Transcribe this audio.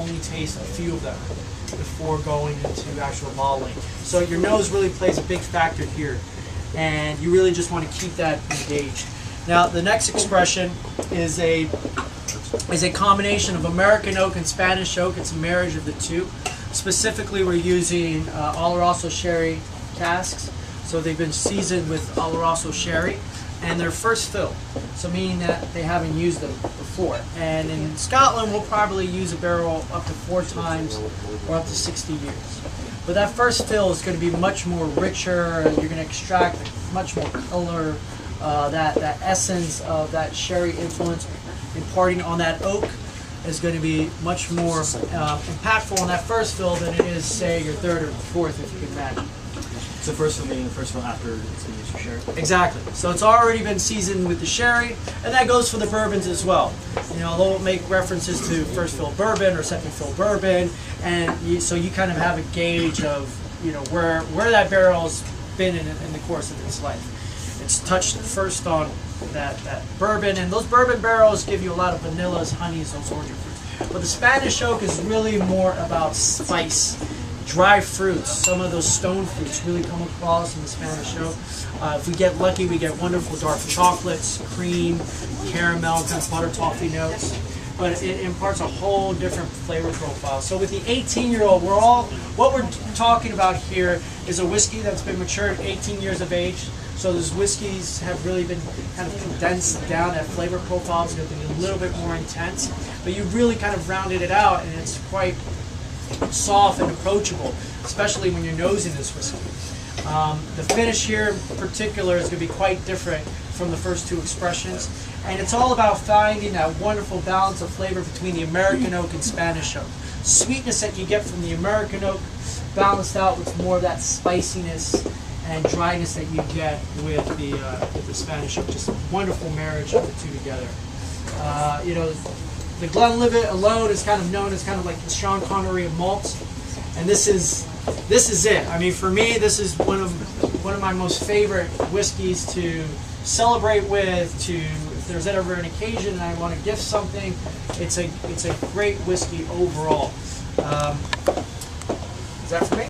only taste a few of them before going into actual bottling. So your nose really plays a big factor here, and you really just want to keep that engaged. Now the next expression is a combination of American oak and Spanish oak. It's a marriage of the two. Specifically, we're using Oloroso sherry casks. So they've been seasoned with Oloroso sherry, and they're first fill, so meaning that they haven't used them before. And in Scotland, we'll probably use a barrel up to 4 times or up to 60 years. But that first fill is going to be much more richer, and you're going to extract much more color, that essence of that sherry influence imparting on that oak is going to be much more impactful in that first fill than it is, say, your third or fourth, if you can imagine. So first fill meaning the first fill after it's been used for sherry? Exactly. So it's already been seasoned with the sherry, and that goes for the bourbons as well. You know, they'll make references to first fill bourbon or second fill bourbon, and so you kind of have a gauge of, you know, where that barrel's been in the course of its life. It's touched first on that bourbon, and those bourbon barrels give you a lot of vanillas, honeys, those orchard fruits. But the Spanish oak is really more about spice. Dry fruits, some of those stone fruits really come across in the Spanish oak. If we get lucky, we get wonderful dark chocolates, cream, caramel, kind of butter toffee notes. But it imparts a whole different flavor profile. So with the 18-year-old, what we're talking about here is a whiskey that's been matured 18 years of age. So those whiskeys have really been kind of condensed down. That flavor profile is going to be a little bit more intense. But you really kind of rounded it out, and it's quite soft and approachable, especially when you're nosing this whiskey. The finish here in particular is going to be quite different from the first two expressions, and it's all about finding that wonderful balance of flavor between the American oak and Spanish oak. Sweetness that you get from the American oak balanced out with more of that spiciness and dryness that you get with the Spanish oak. Just a wonderful marriage of the two together. You know, the Glenlivet alone is kind of known as kind of like the Sean Connery of malts, and this is it. I mean, for me, this is one of my most favorite whiskeys to celebrate with. If there's ever an occasion and I want to gift something, it's a great whiskey overall. Is that for me?